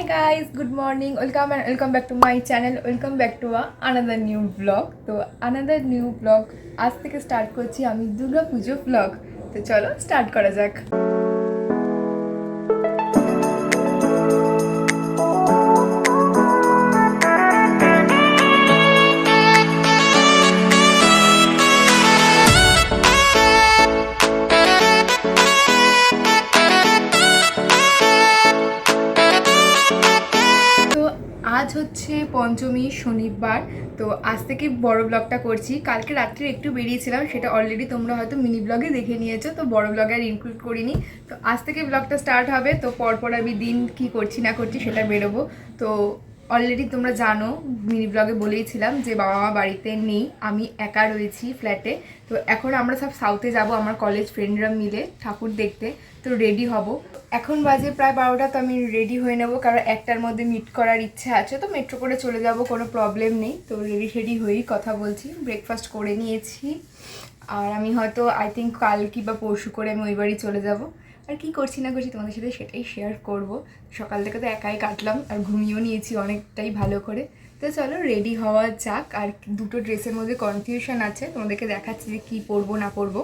guys, good morning. Welcome back to my channel. Welcome back to another new vlog. তো another new vlog আজ থেকে start করছি আমি দুর্গা পুজো vlog। তো চলো স্টার্ট করা যাক। আজ হচ্ছে পঞ্চমী শনিবার। তো আজ থেকে বড় ব্লগটা করছি। কালকে রাত্রে একটু বেরিয়েছিলাম, সেটা অলরেডি তোমরা হয়তো মিনি ব্লগে দেখে নিয়েছো, তো বড় ব্লগে আর ইনক্লুড করিনি। তো আজ থেকে ব্লগটা স্টার্ট হবে। তো পরপর আমি দিন কি করছি না করছি সেটা বেরোবো। তো অলরেডি তোমরা জানো, মিনি ব্লগে বলেইছিলাম যে বাবা মা বাড়িতে নেই, আমি একা রয়েছি ফ্ল্যাটে। তো এখন আমরা সব সাউথে যাব আমার কলেজ ফ্রেন্ডরা মিলে ঠাকুর দেখতে। তো রেডি হব, এখন বাজে প্রায় 12টা। তো আমি রেডি হয়ে নেবো, কারণ একটার মধ্যে মিট করার ইচ্ছা আছে। তো মেট্রো করে চলে যাব, কোনো প্রবলেম নেই। তো রেডি হয়েই কথা বলছি। ব্রেকফাস্ট করে নিয়েছি, আর আমি হয়তো আই থিঙ্ক কাল কি বা পরশু করে আমি ওই বাড়ি চলে যাব। আর কি করছি না করছি তোমাদের সাথে সেটাই শেয়ার করব। সকাল থেকে তো একাই কাটলাম, আর ঘুমিয়েও নিয়েছি অনেকটাই ভালো করে। তো চলো রেডি হওয়া যাক। আর দুটো ড্রেসের মধ্যে কনফিউশন আছে, তোমাদেরকে দেখাচ্ছি যে কী পরবো না পরবো।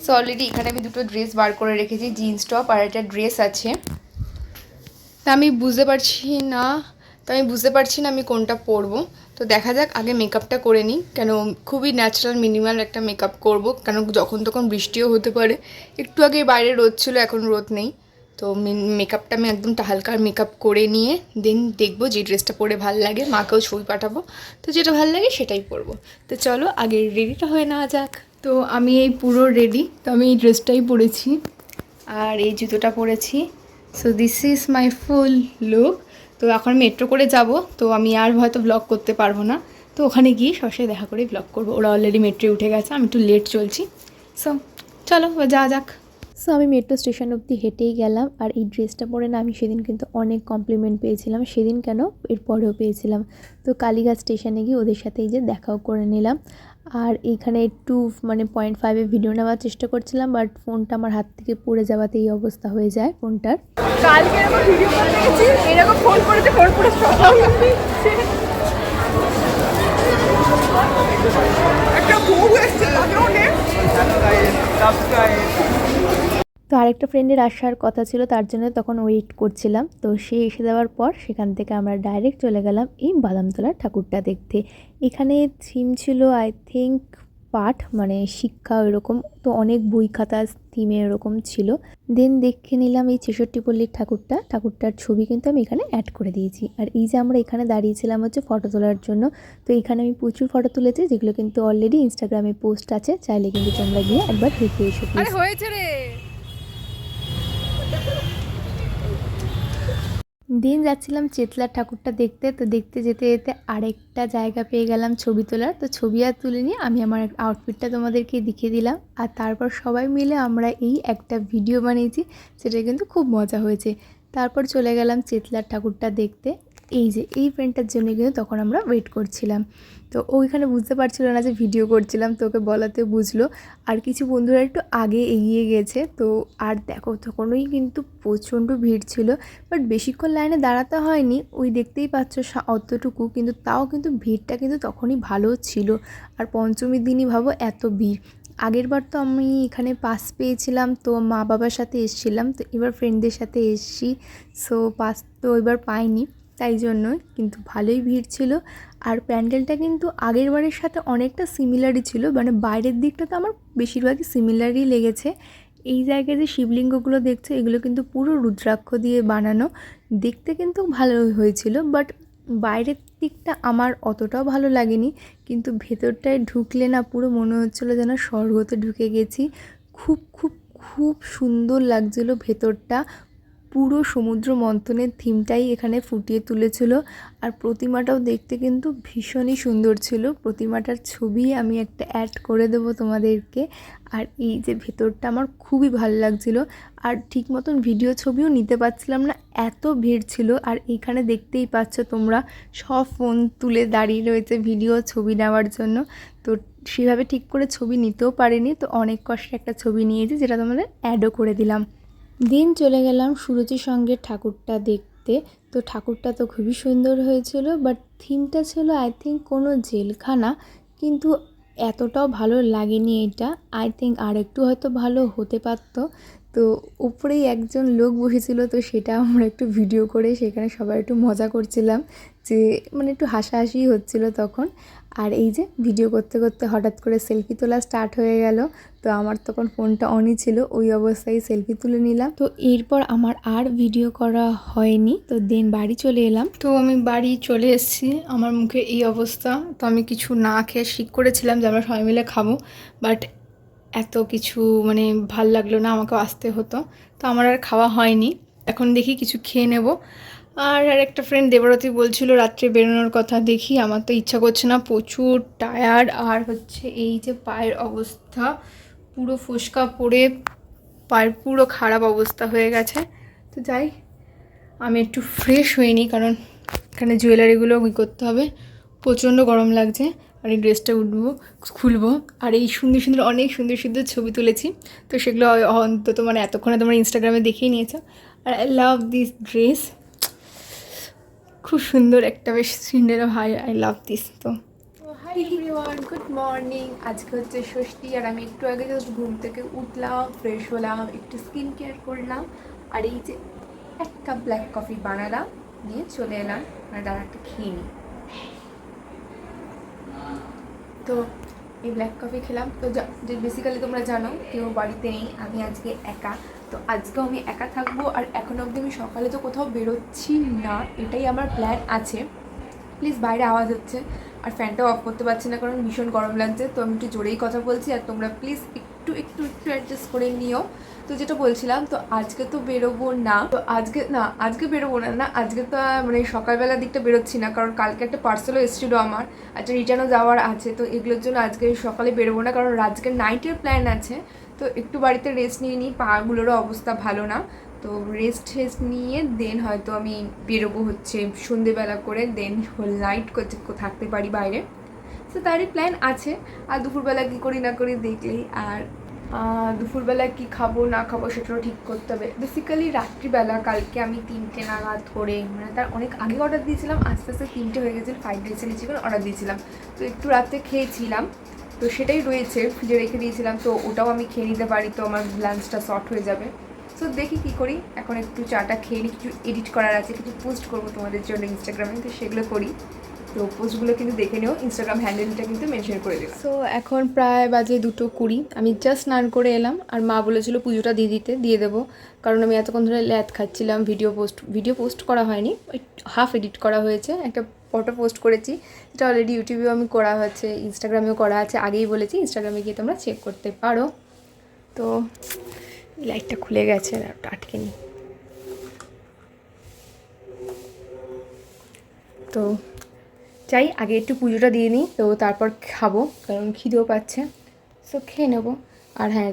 সো অলরেডি এখানে আমি দুটো ড্রেস বার করে রেখেছি, জিন্স টপ আর একটা ড্রেস আছে। তা আমি বুঝতে পারছি না আমি কোনটা পরবো। তো দেখা যাক, আগে মেকআপটা করে নিই, কেন খুবই ন্যাচারাল মিনিমাল একটা মেকআপ করব, কেন যখন তখন বৃষ্টিও হতে পারে। একটু আগে বাইরে রোদ ছিল, এখন রোদ নেই। তো মেকআপটা আমি একদম হালকা মেকআপ করে নিয়ে দেন দেখবো যে ড্রেসটা পরে ভালো লাগে, মাকেও ছবি পাঠাবো। তো যেটা ভালো লাগে সেটাই পরবো। তো চলো আগে রেডিটা হয়ে নেওয়া যাক। তো আমি এই পুরো রেডি, তো আমি এই ড্রেসটাই পরেছি আর এই জুতোটা পরেছি। So this is my full look. তো এখন মেট্রো করে যাব, তো আমি আর হয়তো ব্লগ করতে পারবো না। তো ওখানে গিয়ে সবাই দেখা করে ব্লগ করবো। ওরা অলরেডি মেট্রোয় উঠে গেছে, আমি একটু লেট চলছি। সো চলো যাওয়া যাক। সো আমি মেট্রো স্টেশন অবধি হেঁটেই গেলাম। আর এই ড্রেসটা পরে না আমি সেদিন কিন্তু অনেক কমপ্লিমেন্ট পেয়েছিলাম, সেদিন কেন এর পরেও পেয়েছিলাম। তো কালীঘাট স্টেশনে গিয়ে ওদের সাথে এই যে দেখাও করে নিলাম। আর এইখানে একটু 0.5-এ ভিডিও নেওয়ার চেষ্টা করছিলাম, বাট ফোনটা আমার হাত থেকে পড়ে যাওয়াতে এই অবস্থা হয়ে যায় ফোনটার। কালকে এরকম ভিডিও করতে গেছি, এরকম ফোন করেছে, ফোন করে একটা বউ এসছে তাকেও নে। তো আরেকটা ফ্রেন্ডের আসার কথা ছিল, তার জন্য তখন ওয়েট করছিলাম। তো সে এসে যাওয়ার পর সেখান থেকে আমরা ডাইরেক্ট চলে গেলাম এই বাদামতলার ঠাকুরটা দেখতে। এখানে থিম ছিল আই থিঙ্ক পাঠ, শিক্ষা এরকম। তো অনেক বই খাতা থিমে এরকম ছিল। দেন দেখে নিলাম এই ৬৬ পল্লীর ঠাকুরটার ছবি কিন্তু আমি এখানে অ্যাড করে দিয়েছি। আর এই যে আমরা এখানে দাঁড়িয়েছিলাম হচ্ছে ফটো তোলার জন্য। তো এখানে আমি প্রচুর ফটো তুলেছি, যেগুলো কিন্তু অলরেডি ইনস্টাগ্রামে পোস্ট আছে, চাইলে কিন্তু তোমরা গিয়ে একবার দেখে এসো। হয়েছে রে। দিন যাচ্ছিলাম চেতলার ঠাকুরটা দেখতে। তো দেখতে যেতে যেতে আরেকটা জায়গা পেয়ে গেলাম ছবি তোলার। তো ছবি আর তুলে নিয়ে আমি আমার আউটফিটটা তোমাদেরকে দেখিয়ে দিলাম। আর তারপর সবাই মিলে আমরা এই একটা ভিডিও বানিয়েছি, সেটা কিন্তু খুব মজা হয়েছে। তারপর চলে গেলাম চেতলার ঠাকুরটা দেখতে। এই যে এই ফ্রেন্ডটার জন্য কিন্তু তখন আমরা ওয়েট করছিলাম। তো ওইখানে বুঝতে পারছিল না যে ভিডিও করছিলাম, তো ওকে বলাতে বুঝলো। আর কিছু বন্ধুরা একটু আগে এগিয়ে গেছে। তো আর দেখো তখনই কিন্তু প্রচণ্ড ভিড় ছিল, বাট বেশিক্ষণ লাইনে দাঁড়াতে হয়নি, ওই দেখতেই পাচ্ছ অতটুকু। কিন্তু তাও কিন্তু ভিড়টা কিন্তু তখনই ভালো ছিল। আর পঞ্চমীর দিনই ভাবো এত ভিড়। আগেরবার তো আমি এখানে পাস পেয়েছিলাম, তো মা বাবার সাথে এসেছিলাম। তো এবার ফ্রেন্ডদের সাথে এসেছি, সো পাস তো এবার পাইনি, তাই জন্যই। কিন্তু ভালোই ভিড় ছিল। আর প্যান্ডেলটা কিন্তু আগের বারের সাথে অনেকটা সিমিলারই ছিল, বাইরের দিকটা তো আমার বেশিরভাগই সিমিলারই লেগেছে। এই জায়গায় যে শিবলিঙ্গগুলো দেখছো, এগুলো কিন্তু পুরো রুদ্রাক্ষ দিয়ে বানানো। দেখতে কিন্তু ভালোই হয়েছিল, বাট বাইরের দিকটা আমার অতটাও ভালো লাগেনি। কিন্তু ভেতরটায় ঢুকলে না পুরো মনে হচ্ছিলো যেন স্বর্গতে ঢুকে গেছি। খুব খুব খুব সুন্দর লাগছিলো ভেতরটা। পুরো সমুদ্র মন্থনের থিমটাই এখানে ফুটিয়ে তুলেছিল। আর প্রতিমাটাও দেখতে কিন্তু ভীষণই সুন্দর ছিল। প্রতিমাটার ছবি আমি একটা অ্যাড করে দেবো তোমাদেরকে। আর এই যে ভেতরটা আমার খুবই ভালো লাগছিলো। আর ঠিক মতন ভিডিও ছবিও নিতে পারছিলাম না, এত ভিড় ছিল। আর এইখানে দেখতেই পাচ্ছ তোমরা, সব ফোন তুলে দাঁড়িয়ে রয়েছে ভিডিও ছবি নেওয়ার জন্য। তো সেভাবে ঠিক করে ছবি নিতেও পারিনি, তো অনেক কষ্টে একটা ছবি নিয়েছি, যেটা তোমাদের অ্যাডও করে দিলাম। দিন চলে গেলাম সুরজির সঙ্গে ঠাকুরটা দেখতে। তো ঠাকুরটা তো খুবই সুন্দর হয়েছিল, বাট থিমটা ছিল আই থিঙ্ক কোনো জেলখানা, কিন্তু এতটাও ভালো লাগেনি এটা। আই থিঙ্ক আর একটু হয়তো ভালো হতে পারতো। তো উপরেই একজন লোক বসেছিল, তো সেটা আমরা একটু ভিডিও করে সেখানে সবাই একটু মজা করছিলাম, যে মানে একটু হাসাহাসি হচ্ছিল তখন। আর এই যে ভিডিও করতে করতে হঠাৎ করে সেলফি তোলা স্টার্ট হয়ে গেল। তো আমার তখন ফোনটা অনই ছিল, ওই অবস্থায় সেলফি তুলে নিলাম। তো এরপর আমার আর ভিডিও করা হয়নি। তো দেন বাড়ি চলে এলাম। তো আমি বাড়ি চলে এসেছি, আমার মুখে এই অবস্থা। তো আমি কিছু না খেয়ে ঠিক করেছিলাম যে আমরা সবাই মিলে খাবো, বাট এত কিছু মানে ভাল লাগলো না, আমাকেও আসতে হতো। তো আমার আর খাওয়া হয়নি, এখন দেখি কিছু খেয়ে নেব। আর একটা ফ্রেন্ড দেবরতী বলছিল রাত্রে বেরোনোর কথা, দেখি আমার তো ইচ্ছা করছে না, প্রচুর টায়ার্ড। আর হচ্ছে এই যে পায়ের অবস্থা পুরো ফোসকা পড়ে পায়ের পুরো খারাপ অবস্থা হয়ে গেছে। তো যাই, আমি একটু ফ্রেশ হয়ে নিই, কারণ এখানে জুয়েলারিগুলো করতে হবে। প্রচণ্ড গরম লাগছে। আর এই ড্রেসটা খুলবো। আর এই সুন্দর সুন্দর অনেক সুন্দর সুন্দর ছবি তুলেছি, তো সেগুলো অন্তত মানে এতক্ষণে তোমরা ইনস্টাগ্রামে দেখেই নিয়েছো। আর আই লাভ দিস ড্রেস, খুব সুন্দর একটা বেশ সিন্ডারেলা ভাই, আই লাভ দিস। তো হাই এভরিওয়ান, গুড মর্নিং। আজকে হচ্ছে ষষ্ঠী, আর আমি একটু আগে জাস্ট ঘুম থেকে উঠলাম, ফ্রেশ হলাম, একটু স্কিন কেয়ার করলাম, আর এই যে এক কাপ ব্ল্যাক কফি বানালাম, নিয়ে চলে এলাম আর একটা খেয়ে নিই। তো এই ব্ল্যাক কফি খেলাম। তো যে বেসিক্যালি তোমরা জানো কেউ বাড়িতে নেই, আমি আজকে একা। তো আজকেও আমি একা থাকবো, আর এখনও অবধি আমি সকালে তো কোথাও বেরোচ্ছি না, এটাই আমার প্ল্যান আছে। প্লিজ বাইরে আওয়াজ হচ্ছে, আর ফ্যানটাও অফ করতে পারছি না কারণ ভীষণ গরম লাগছে। তো আমি একটু জোরেই কথা বলছি, আর তোমরা প্লিজ একটু একটু একটু অ্যাডজাস্ট করে নিও। তো যেটা বলছিলাম, তো আজকে তো বেরোবো না, তো আজকে বেরোবো না আজকে তো মানে সকালবেলার দিকটা বেরোচ্ছি না, কারণ কালকে একটা পার্সেলও এসেছিলো আমার, একটা রিটার্নও যাওয়ার আছে। তো এগুলোর জন্য আজকে সকালে বেরোবো না, কারণ আজকে নাইটের প্ল্যান আছে। তো একটু বাড়িতে রেস্ট নিয়ে নিই, পাগুলোরও অবস্থা ভালো না। তো রেস্ট নিয়ে দেন হয়তো আমি বেরোবো হচ্ছে সন্ধেবেলা করে, দেন হোল নাইট থাকতে পারি বাইরে। তো তারই প্ল্যান আছে। আর দুপুরবেলা কী করি না করি দেখলেই। আর দুপুরবেলা কি খাবো না খাবো সেটাও ঠিক করতে হবে। বেসিক্যালি রাত্রিবেলা কালকে আমি 3টে নাগাদ করে, মানে তার অনেক আগে অর্ডার দিয়েছিলাম, আস্তে আস্তে 3টে হয়ে গেছিলো, fried rice chilli chicken order দিয়েছিলাম। তো একটু রাত্রে খেয়েছিলাম, তো সেটাই রয়েছে, ফ্রিজে রেখে দিয়েছিলাম। তো ওটাও আমি খেয়ে নিতে পারি, তো আমার লাঞ্চটা শর্ট হয়ে যাবে। সো দেখি কী করি। এখন একটু চাটা খেয়ে নিই, কিছু এডিট করার আছে, কিছু পোস্ট করবো তোমাদের জন্য ইনস্টাগ্রামে, তো সেগুলো করি। তো পোস্টগুলো কিন্তু দেখে নিও, ইনস্টাগ্রাম হ্যান্ডেলটা কিন্তু মেনশন করে দেবে। সো এখন প্রায় বাজে 2:20, আমি জাস্ট স্নান করে এলাম, আর মা বলেছিল পুজোটা দিয়ে দেবো, কারণ আমি এতক্ষণ ধরে ল্যাদ খাচ্ছিলাম। ভিডিও পোস্ট করা হয়নি, ওই হাফ এডিট করা হয়েছে, একটা ফটো পোস্ট করেছি, যেটা অলরেডি ইউটিউবেও আমি করা হচ্ছে, ইনস্টাগ্রামেও করা আছে, আগেই বলেছি, ইনস্টাগ্রামে গিয়ে তোমরা চেক করতে পারো। তো লাইটটা খুলে গেছে, আটকে নিই। তো চাই আগে একটু পুজোটা দিয়ে নিই, তো তারপর খাবো, কারণ খিদেও পাচ্ছে। সো খেয়ে নেবো। আর হ্যাঁ,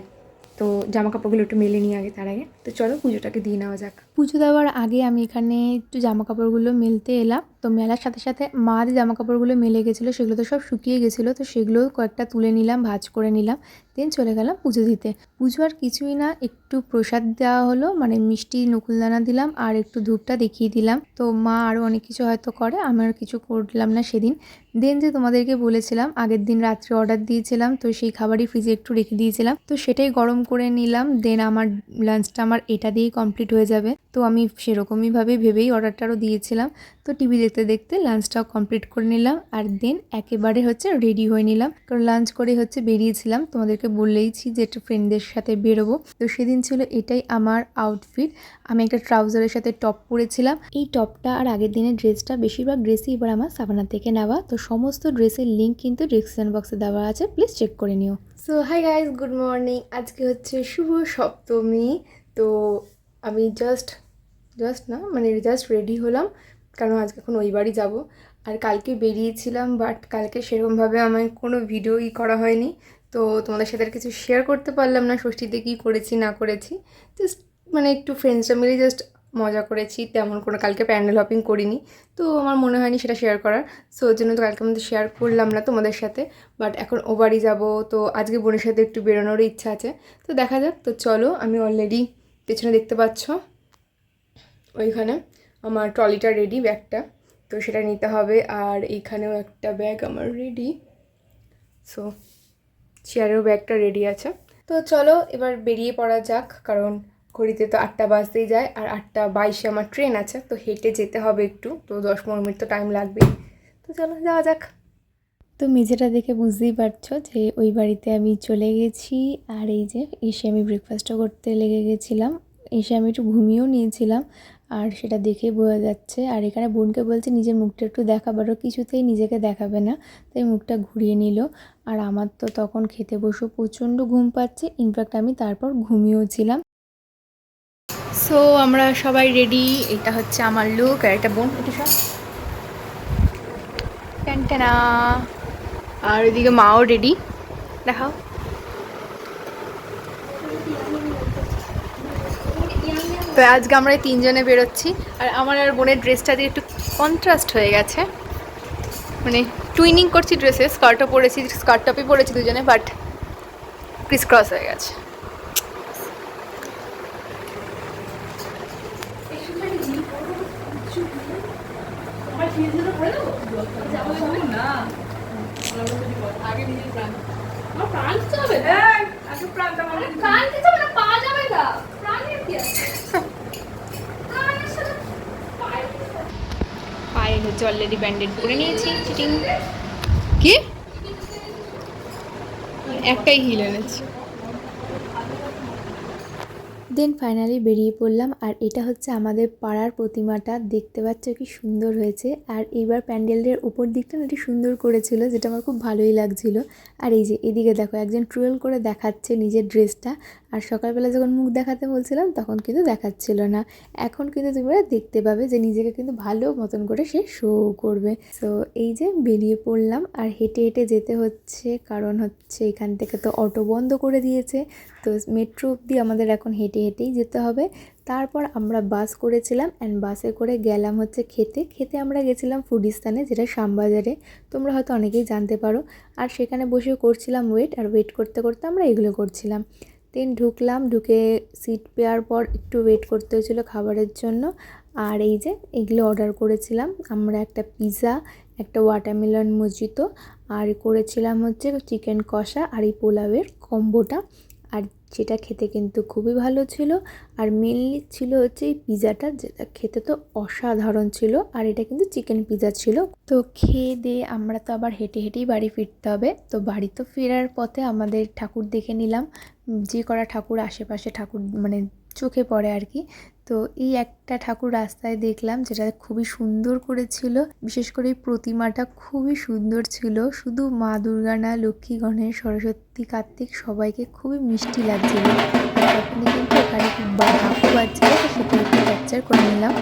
তো জামা কাপড়গুলো একটু মেলে নিই আগে, তার আগে তো চলো পুজোটাকে দিয়ে নেওয়া যাক। পুজো দেওয়ার আগে আমি এখানে একটু জামা কাপড়গুলো মেলতে এলাম। তো মেলার সাথে সাথে মা যে জামা কাপড়গুলো মেলে গেছিলো সেগুলো তো সব শুকিয়ে গেছিলো, তো সেগুলো কয়েকটা তুলে নিলাম, ভাঁজ করে নিলাম, দেন চলে গেলাম পুজো দিতে। পুজো আর কিছুই না, একটু প্রসাদ দেওয়া হলো, মানে মিষ্টি নকুলদানা দিলাম আর একটু ধূপটা দেখিয়ে দিলাম। তো মা আরও অনেক কিছু হয়তো করে, আমার কিছু করলাম না সেদিন। দেন যে তোমাদেরকে বলেছিলাম আগের দিন রাত্রে অর্ডার দিয়েছিলাম, তো সেই খাবারই ফ্রিজে একটু রেখে দিয়েছিলাম, তো সেটাই গরম করে নিলাম। দেন আমার লাঞ্চটা আমার এটা দিয়েই কমপ্লিট হয়ে যাবে। তো আমি সেরকমইভাবেই ভেবেই অর্ডারটারও দিয়েছিলাম। তো টিভি দেখতে দেখতে লাঞ্চটাও কমপ্লিট করে নিলাম, আর দেন একেবারে হচ্ছে রেডি হয়ে নিলাম, কারণ লাঞ্চ করে হচ্ছে বেরিয়েছিলাম, তোমাদেরকে বললেইছি যে একটু ফ্রেন্ডদের সাথে বেরোবো। তো সেদিন ছিল এটাই আমার আউটফিট। আমি একটা ট্রাউজারের সাথে টপ পরেছিলাম। এই টপটা আর আগের দিনের ড্রেসটা, বেশিরভাগ ড্রেসই এবার আমার সাবানা থেকে নেওয়া। তো সমস্ত ড্রেসের লিঙ্ক কিন্তু ডিসক্রিপশন বক্সে দেওয়া আছে, প্লিজ চেক করে নিও। So hi guys, good morning. আজকে হচ্ছে শুভ সপ্তমী। তো আমি জাস্ট না মানে জাস্ট রেডি হলাম, কারণ আজকে এখন ওই বাড়ি যাবো। আর কালকে বেরিয়েছিলাম, বাট কালকে সেরকমভাবে আমার কোনো ভিডিওই করা হয়নি, তো তোমাদের সাথে আর কিছু শেয়ার করতে পারলাম না ষষ্ঠীতে কী করেছি না করেছি। জাস্ট মানে একটু ফ্রেন্ডসরা মিলে জাস্ট মজা করেছি, তেমন কোনো কালকে প্যান্ডেল হপিং করিনি, তো আমার মনে হয়নি সেটা শেয়ার করার। সো ওর জন্য তো কালকে আমাদের শেয়ার করলাম না তোমাদের সাথে। বাট এখন ও বাড়ি যাবো, তো আজকে বোনের সাথে একটু বেরোনোরও ইচ্ছা আছে, তো দেখা যাক। তো চলো, আমি অলরেডি পেছনে দেখতে পাচ্ছ ওইখানে আমার ট্রলিটা রেডি, ব্যাগটা, তো সেটা নিতে হবে। আর এইখানেও একটা ব্যাগ আমার রেডি, সো চেয়ারেও ব্যাগটা রেডি আছে। তো চলো এবার বেরিয়ে পড়া যাক, কারণ ঘড়িতে তো 8টা বাজতেই যায়, আর 8:22-এ আমার ট্রেন আছে, তো হেঁটে যেতে হবে একটু, তো 10-15 মিনিট তো টাইম লাগবেই। তো চলো যাওয়া যাক। তো মেঝেটা দেখে বুঝতেই পারছো যে ওই বাড়িতে আমি চলে গেছি। আর এই যে এসে আমি ব্রেকফাস্টও করতে লেগে গেছিলাম, এসে আমি একটু ঘুমিয়েও নিয়েছিলাম, আর সেটা দেখেই বোঝা যাচ্ছে। আর এখানে বোনকে বলছে নিজের মুখটা একটু দেখাবারও, কিছুতেই নিজেকে দেখাবে না, তাই মুখটা ঘুরিয়ে নিল। আর আমার তো তখন খেতে বসে প্রচণ্ড ঘুম পাচ্ছে, ইনফ্যাক্ট আমি তারপর ঘুমিয়েও ছিলাম। সো আমরা সবাই রেডি, এটা হচ্ছে আমার লুক, আর এটা বোন, এটা সব টানটানা। আর ওইদিকে মাও রেডি, দেখাও। তো আজকে আমরা এই 3জনে বেরোচ্ছি, আর আমার আর বোনের ড্রেসটা দিয়ে একটু কন্ট্রাস্ট হয়ে গেছে, মানে টুইনিং করছি ড্রেসে, স্কার্টও পরেছি, স্কার্ট টপই পরেছি দুজনে, বাট ক্রিস ক্রস হয়ে গেছে। পায়ে হচ্ছে অলরেডি ব্যান্ডেড করে নিয়েছি, চিটিং। কি একটাই হিল এনেছি। দেন ফাইনালি বেরিয়ে পড়লাম, আর এটা হচ্ছে আমাদের পাড়ার প্রতিমাটা, দেখতে পাচ্ছ কি সুন্দর হয়েছে। আর এইবার প্যান্ডেলের উপর দিকটা না একটু সুন্দর করেছিল, যেটা আমার খুব ভালোই লাগছিল। আর এই যে এদিকে দেখো একজন ট্রুয়েল করে দেখাচ্ছে নিজের ড্রেসটা, আর সকালবেলা যখন মুখ দেখাতে বলছিলাম তখন কিন্তু দেখাচ্ছিল না। এখন কিন্তু তোমরা দেখতে পাবে যে নিজেকে কিন্তু ভালো মতন করে সে শো করবে। সো এই যে বেরিয়ে পড়লাম, আর হেঁটে হেঁটে যেতে হচ্ছে, কারণ হচ্ছে এখান থেকে তো অটো বন্ধ করে দিয়েছে, তো মেট্রো অবধি আমাদের এখন হেঁটে হেঁটেই যেতে হবে। তারপর আমরা বাস করেছিলাম, অ্যান্ড বাসে করে গেলাম হচ্ছে খেতে আমরা গেছিলাম ফুডিস্তানে, যেটা শ্যামবাজারে, তোমরা হয়তো অনেকেই জানতে পারো। আর সেখানে বসেও করছিলাম ওয়েট, আর ওয়েট করতে করতে আমরা এগুলো করছিলাম। দেন ঢুকলাম, ঢুকে সিট পেয়ার পর একটু ওয়েট করতে হয়েছিলো খাবারের জন্য। আর এই যে এগুলো অর্ডার করেছিলাম আমরা, একটা পিৎজা, একটা ওয়াটারমেলন মজিতো, আর করেছিলাম হচ্ছে চিকেন কষা আর এই পোলাওয়ের কম্বোটা। আর যেটা খেতে কিন্তু খুবই ভালো ছিল, আর মেনলি ছিল হচ্ছে এই পিৎজাটা, যেটা খেতে তো অসাধারণ ছিল। আর এটা কিন্তু চিকেন পিৎজা ছিল। তো খেয়ে দিয়ে আমরা তো আবার হেঁটে হেঁটেই বাড়ি ফিরতে হবে। তো বাড়ি তো ফেরার পথে আমাদের ঠাকুর দেখে নিলাম, যে কটা ঠাকুর আশেপাশে ঠাকুর মানে চোখে পড়ে আর কি। তো এই একটা ঠাকুর রাস্তায় দেখলাম, যেটা খুবই সুন্দর করেছিল, বিশেষ করে এই প্রতিমাটা খুবই সুন্দর ছিল। শুধু মা দুর্গা না, লক্ষ্মী, গণেশ, সরস্বতী, কার্তিক সবাইকে খুবই মিষ্টি লাগছিল। তখনই কিন্তু এখানে খুব ঢাকু বাজছিল, তো সেটা একটু ক্যাপচার করে নিলাম।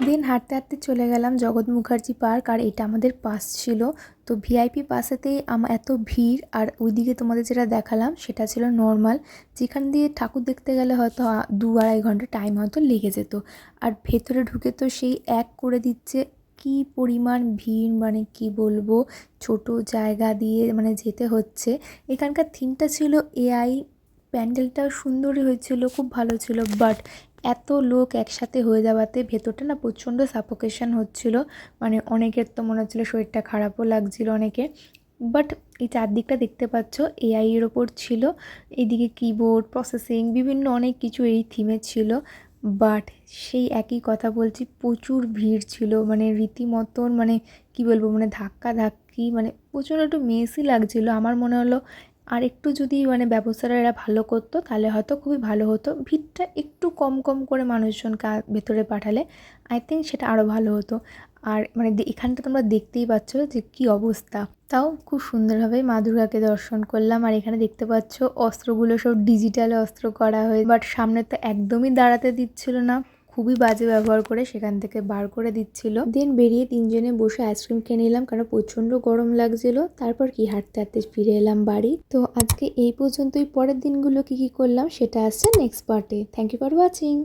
দেন হাঁটতে হাঁটতে চলে গেলাম জগৎ মুখার্জি পার্ক, আর এটা আমাদের পাস ছিল। তো ভিআইপি পাসেতেই এত ভিড়, আর ওইদিকে তোমাদের যেটা দেখালাম সেটা ছিল নর্মাল, যেখান দিয়ে ঠাকুর দেখতে গেলে হয়তো 2-2.5 ঘন্টা টাইম হয়তো লেগে যেত। আর ভেতরে ঢুকে তো সেই এক করে দিচ্ছে, কি পরিমাণ ভিড়, মানে কি বলবো, ছোট জায়গা দিয়ে মানে যেতে হচ্ছে। এখানকার থিমটা ছিল এআই, প্যান্ডেলটাও সুন্দরই হয়েছিল, খুব ভালো ছিল, বাট এত লোক একসাথে হয়ে যাওয়াতে ভেতরটা না প্রচণ্ড সাফোকেশন হচ্ছিল। মানে অনেকের তো মনে হচ্ছিলো শরীরটা খারাপও লাগছিল অনেকে। বাট এই চারদিকটা দেখতে পাচ্ছ এআইয়ের ওপর ছিল, এইদিকে কিবোর্ড, প্রসেসিং, বিভিন্ন অনেক কিছু এই থিমে ছিল। বাট সেই একই কথা বলছি, প্রচুর ভিড় ছিল, মানে রীতিমতন, মানে কি বলবো, মানে ধাক্কা ধাক্কি, মানে প্রচণ্ড একটু মেসি লাগছিলো। আমার মনে হলো আর একটু যদি মানে ব্যবস্থাটা এরা ভালো করতো তাহলে হয়তো খুবই ভালো হতো, ভিড়টা একটু কম কম করে মানুষজন ভেতরে পাঠালে আই থিঙ্ক সেটা আরও ভালো হতো। আর মানে এখানটা তোমরা দেখতেই পাচ্ছ যে কী অবস্থা। তাও খুব সুন্দরভাবে মা দুর্গাকে দর্শন করলাম। আর এখানে দেখতে পাচ্ছ অস্ত্রগুলো সব ডিজিটাল অস্ত্র করা হয়েছে, বাট সামনে তো একদমই দাঁড়াতে দিচ্ছিল না, খুবই বাজে ব্যবহার করে সেখান থেকে বার করে দিচ্ছিল। দেন বেরিয়ে 3জনে বসে আইসক্রিম খেয়ে নিলাম, কারণ প্রচণ্ড গরম লাগছিল। তারপর কি হাঁটতে হাঁটতে ফিরে এলাম বাড়ি। তো আজকে এই পর্যন্তই, পরের দিনগুলো কি করলাম সেটা আসছে নেক্সট পার্টে। Thank you for watching.